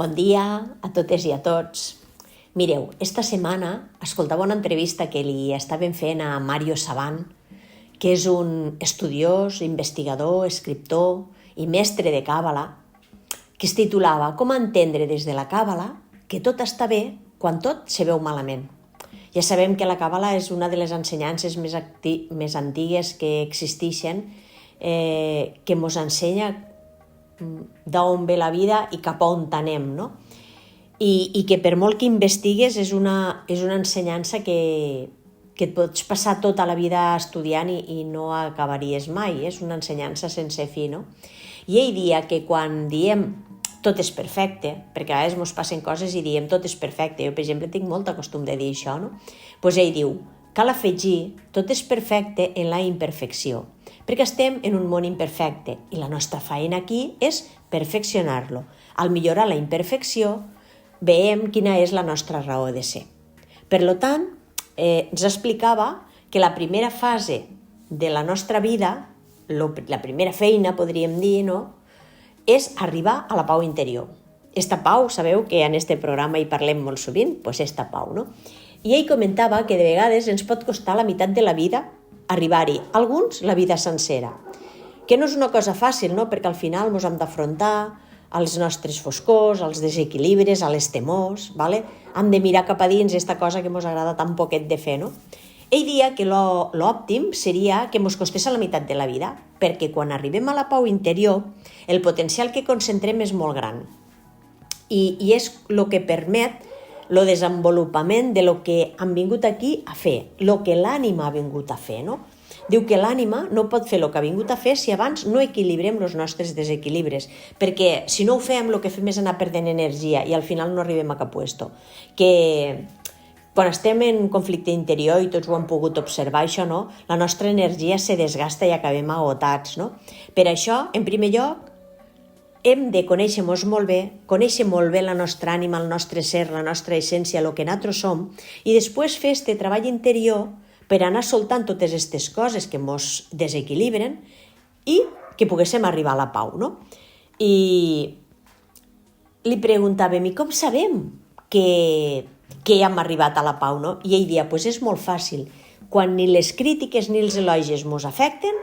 Bon dia a totes i a tots. Mireu, esta setmana escoltava una entrevista que li estaven fent a Mario Saban, que és un estudiós, investigador, escriptor i mestre de càbala, que es titulava Com entendre des de la càbala que tot està bé quan tot se veu malament. Ja sabem que la càbala és una de les ensenyances més antigues que existeixen, que ens ensenya d'on ve la vida i cap a on anem, no? I que per molt que investigues és una ensenyança que et pots passar tota la vida estudiant i no acabaries mai, és una ensenyança sense fi, no? I ell dia que quan diem tot és perfecte, perquè a vegades ens passen coses i diem tot és perfecte, jo per exemple tinc molt costum de dir això, no? Doncs ell diu, cal afegir tot és perfecte en la imperfecció, perquè estem en un món imperfecte i la nostra feina aquí és perfeccionar-lo. Al millorar la imperfecció, veiem quina és la nostra raó de ser. Per tant, ens explicava que la primera fase de la nostra vida, la primera feina, podríem dir, no?, és arribar a la pau interior. Esta pau, sabeu que en este programa hi parlem molt sovint, doncs esta pau, no? I ell comentava que de vegades ens pot costar la meitat de la vida arribar-hi, alguns la vida sencera, que no és una cosa fàcil, no?, perquè al final ens hem d'afrontar als nostres foscors, als desequilibris, a les temors, ¿vale? Hem de mirar cap a dins aquesta cosa que ens agrada tan poquet de fer, no? Ell dia que l'òptim seria que ens costés a la meitat de la vida, perquè quan arribem a la pau interior, el potencial que concentrem és molt gran. I és el que permet el desenvolupament de lo que hem vingut aquí a fer, el que l'ànima ha vingut a fer, no? Diu que l'ànima no pot fer el que ha vingut a fer si abans no equilibrem els nostres desequilibres, perquè si no ho fem, el que fem és anar perdent energia i al final no arribem a cap puesto. Que quan estem en conflicte interior, i tots ho hem pogut observar, això, no? La nostra energia se desgasta i acabem agotats, no? Per això, en primer lloc, hem de conèixer-nos molt bé la nostra ànima, el nostre ser, la nostra essència, el que nosaltres som, i després fer este treball interior per anar soltant totes aquestes coses que ens desequilibren i que poguéssim arribar a la pau, no? I li preguntàvem, i com sabem que ja hem arribat a la pau, no? I ell dia, doncs és molt fàcil. Quan ni les crítiques ni els elogis ens afecten,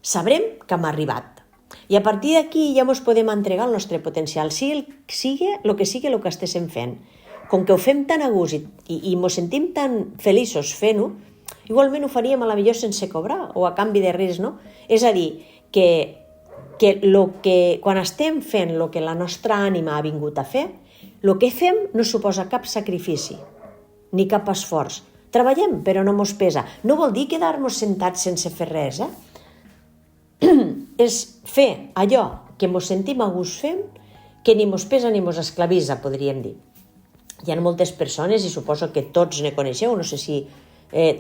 sabrem que hem arribat. I a partir d'aquí ja ens podem entregar el nostre potencial, sigui el que estiguem fent. Com que ho fem tan a gust i ens sentim tan feliços fent-ho, igualment ho faríem a la millor sense cobrar o a canvi de res, no? És a dir, que quan estem fent el que la nostra ànima ha vingut a fer, el que fem no suposa cap sacrifici ni cap esforç. Treballem, però no mos pesa. No vol dir quedar-nos sentats sense fer res, És fer allò que mos sentim a gust fent, que ni mos pesa ni mos esclavitza, podríem dir. Hi ha moltes persones, i suposo que tots ne coneixeu, no sé si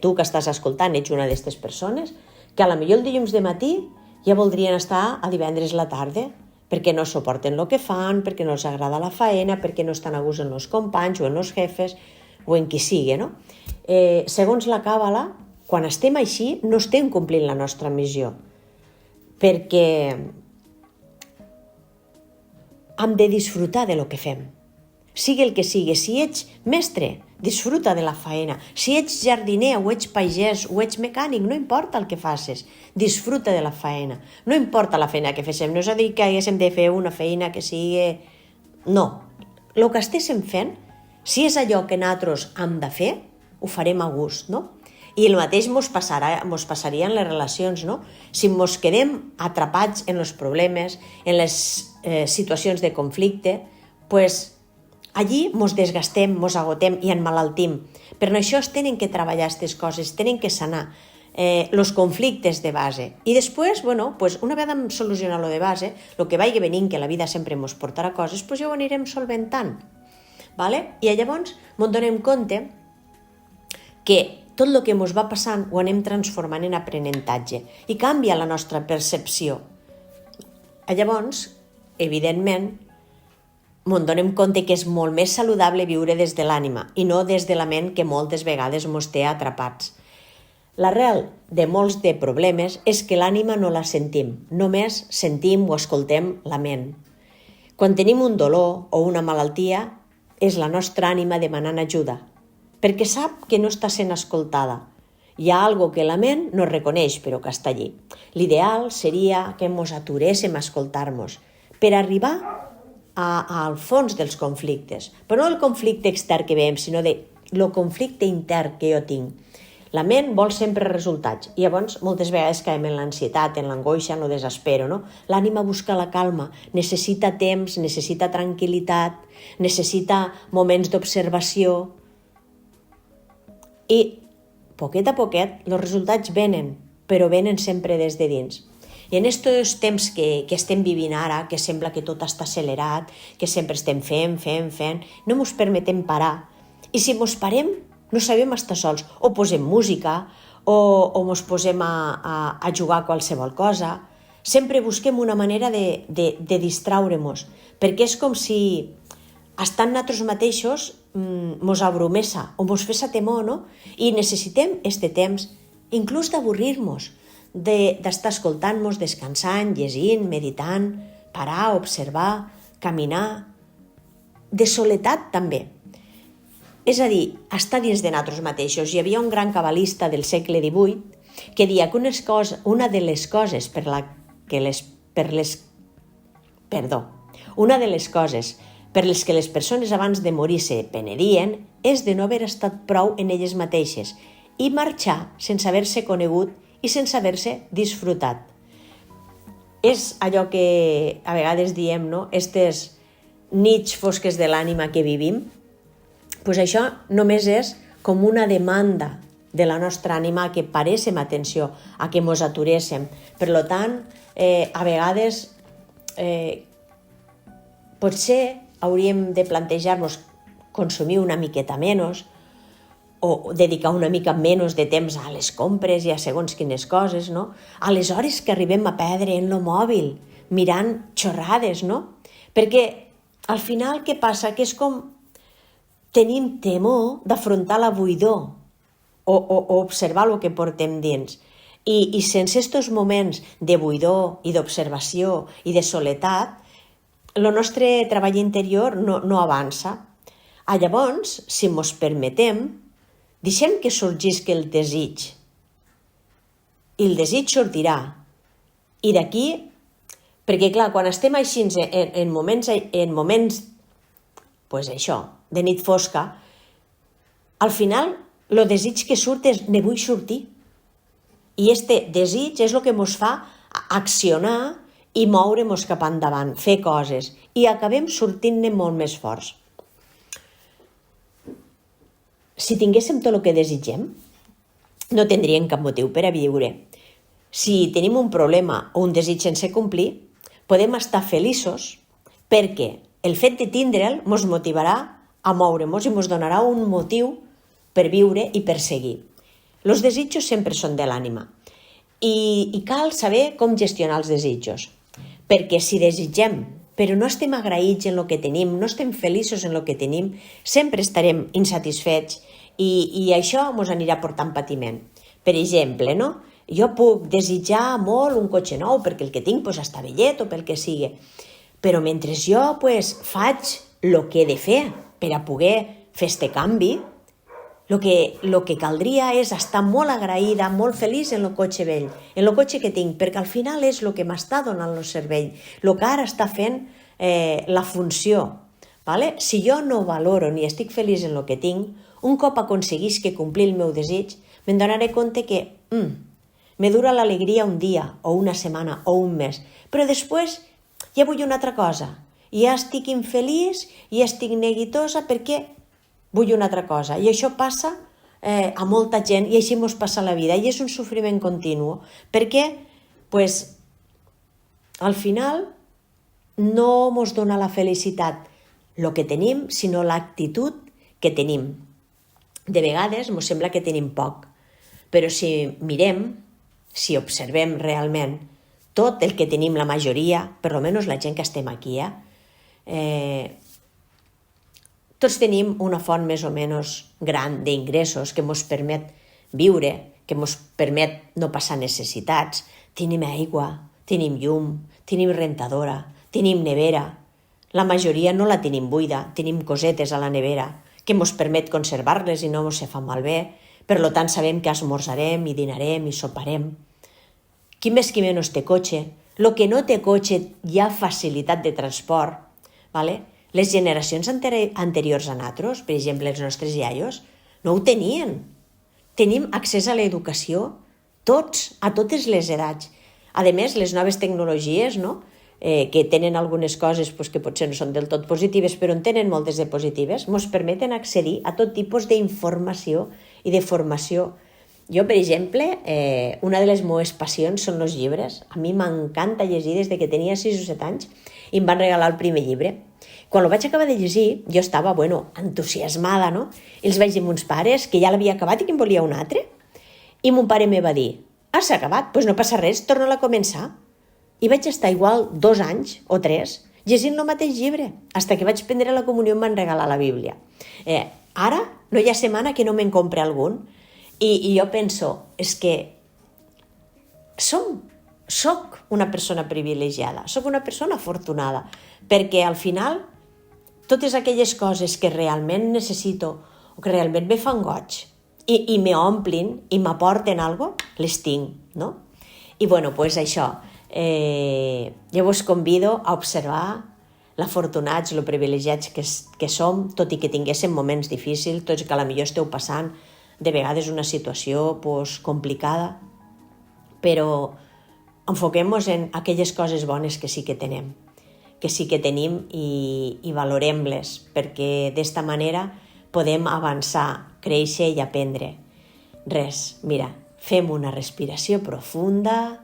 tu que estàs escoltant ets una d'aquestes persones, que a la millor el dilluns de matí ja voldrien estar a divendres a la tarda, perquè no suporten el que fan, perquè no els agrada la faena, perquè no estan a gust en els companys o en els jefes o en qui sigui, no? Segons la càbala, quan estem així no estem complint la nostra missió, perquè hem de disfrutar de lo que fem. Sigui el que sigui, si ets mestre, disfruta de la faena. Si ets jardiner o ets pagès o ets mecànic, no importa el que facis, disfruta de la faena. No importa la feina que féssim, no és a dir que haguéssim de fer una feina que sigui... No, el que estéssim fent, si és allò que nosaltres hem de fer, ho farem a gust, no? I el mateix ens passaria en les relacions, no? Si ens quedem atrapats en els problemes, en les situacions de conflicte, doncs allí ens desgastem, ens agotem i emmalaltim. Per això es tenen que treballar aquestes coses, tenen que sanar els conflictes de base. I després, una vegada hem solucionat lo de base, el que vagi venint, que la vida sempre ens portarà coses, doncs ja ho anirem solventant. I llavors ens donem compte que tot el que ens va passant ho anem transformant en aprenentatge i canvia la nostra percepció. Llavors, evidentment, ens donem compte que és molt més saludable viure des de l'ànima i no des de la ment que moltes vegades ens té atrapats. L'arrel de molts de problemes és que l'ànima no la sentim, només sentim o escoltem la ment. Quan tenim un dolor o una malaltia, és la nostra ànima demanant ajuda, perquè sap que no està sent escoltada. Hi ha algo que la ment no reconeix, però que està allí. L'ideal seria que ens aturéssim a escoltar-nos per arribar al fons dels conflictes, però no el conflicte extern que veiem, sinó el conflicte intern que jo tinc. La ment vol sempre resultats i llavors moltes vegades caiem en l'ansietat, en l'angoixa, en el desespero, no? L'ànima busca la calma, necessita temps, necessita tranquil·litat, necessita moments d'observació i poquet a poquet els resultats venen, però venen sempre des de dins. I en aquests temps que estem vivint ara, que sembla que tot està accelerat, que sempre estem fent, no ens permetem parar. I si ens parem, no sabem estar sols. O posem música, o ens posem a jugar a qualsevol cosa. Sempre busquem una manera de distraure-nos, perquè és com si estant nosaltres mateixos ens abrumessa o ens fes temor, no? I necessitem aquest temps, inclús d'avorrir-nos, d'estar escoltant-nos, descansant, llegint, meditant, parar, observar, caminar, de soledat també. És a dir, estar dins de nosaltres mateixos. Hi havia un gran cabalista del segle XVIII que deia que una de les coses per les que les persones abans de morir se penedien és de no haver estat prou en elles mateixes i marxar sense haver-se conegut i sense haver-se disfrutat. És allò que a vegades diem, no? Estes nits fosques de l'ànima que vivim, doncs això només és com una demanda de la nostra ànima que paréssim atenció, a que ens aturéssim. Per tant, a vegades potser hauríem de plantejar-nos consumir una miqueta menys o dedicar una mica menys de temps a les compres i a segons quines coses, no? A les hores que arribem a perdre en el mòbil, mirant xorrades, no? Perquè al final què passa? Que és com tenim temor d'afrontar la buidor o observar el que portem dins. I sense aquests moments de buidor i d'observació i de soledat, el nostre treball interior no avança. Llavors, si ens permetem, deixem que sorgisca el desig. I el desig sortirà. I d'aquí, perquè clar, quan estem així en moments pues això, de nit fosca, al final el desig que surt és ne vull sortir. I este desig és el que ens fa accionar i moure'ns cap endavant, fer coses, i acabem sortint-ne molt més forts. Si tinguéssim tot el que desitgem, no tindríem cap motiu per a viure. Si tenim un problema o un desig sense complir, podem estar feliços perquè el fet de tindre'l ens motivarà a moure'ns i ens donarà un motiu per viure i per seguir. Els desitjos sempre són de l'ànima i cal saber com gestionar els desitjos, perquè si desitgem però no estem agraïts en el que tenim, no estem feliços en el que tenim, sempre estarem insatisfets i això ens anirà portant patiment. Per exemple, no? Jo puc desitjar molt un cotxe nou perquè el que tinc està vellet o pel que sigui, però mentre jo faig el que he de fer per a poder fer este canvi, el que caldria és estar molt agraïda, molt feliç en el cotxe vell, en el cotxe que tinc, perquè al final és el que m'està donant el cervell, el que ara està fent la funció. Si jo no valoro ni estic feliç en el que tinc, un cop aconseguisc complir el meu desig, me'n donaré compte que me dura l'alegria un dia, o una setmana, o un mes, però després ja vull una altra cosa. Ja estic infeliç, ja estic neguitosa perquè vull una altra cosa. I això passa a molta gent i així ens passa la vida. I és un sofriment continu perquè al final no ens dona la felicitat el que tenim, sinó l'actitud que tenim. De vegades ens sembla que tenim poc, però si mirem, si observem realment tot el que tenim la majoria, per almenys la gent que estem aquí, tots tenim una font més o menys gran d'ingressos que ens permet viure, que ens permet no passar necessitats. Tenim aigua, tenim llum, tenim rentadora, tenim nevera. La majoria no la tenim buida, tenim cosetes a la nevera que ens permet conservar-les i no ens fa malbé. Per tant, sabem que esmorzarem i dinarem i soparem. Qui més qui menys té cotxe. El que no té cotxe hi ha facilitat de transport. Vale? Les generacions anteriors a nosaltres, per exemple, els nostres iaios, no ho tenien. Tenim accés a l'educació, tots, a totes les edats. A més, les noves tecnologies, no? Que tenen algunes coses que potser no són del tot positives, però en tenen moltes de positives, ens permeten accedir a tot tipus d'informació i de formació. Jo, per exemple, una de les meves passions són els llibres. A mi m'encanta llegir des que tenia 6 o 7 anys i em van regalar el primer llibre. Quan el vaig acabar de llegir, jo estava, entusiasmada, no? I els vaig dir a meus pares que ja l'havia acabat i que en volia un altre. I mon pare me va dir, has acabat? Doncs no passa res, torna-la a començar. I vaig estar igual 2 anys o 3 llegint el mateix llibre, fins que vaig prendre la comunió i em van regalar la Bíblia. Ara no hi ha setmana que no me'n compre algun. I jo penso, és que soc una persona privilegiada, soc una persona afortunada, perquè al final totes aquelles coses que realment necessito o que realment me fan goig i m'omplin i m'aporten alguna cosa, les tinc, no? I doncs això, jo vos convido a observar l'afortunats, lo privilegiats que som, tot i que tinguéssim moments difícils, tots que potser esteu passant de vegades una situació complicada, però enfoquem-nos en aquelles coses bones que sí que tenim, i valorem-les, perquè d'esta manera podem avançar, créixer i aprendre. Res, mira, fem una respiració profunda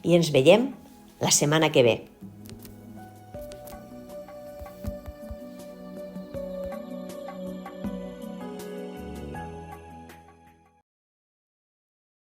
i ens veiem la setmana que ve.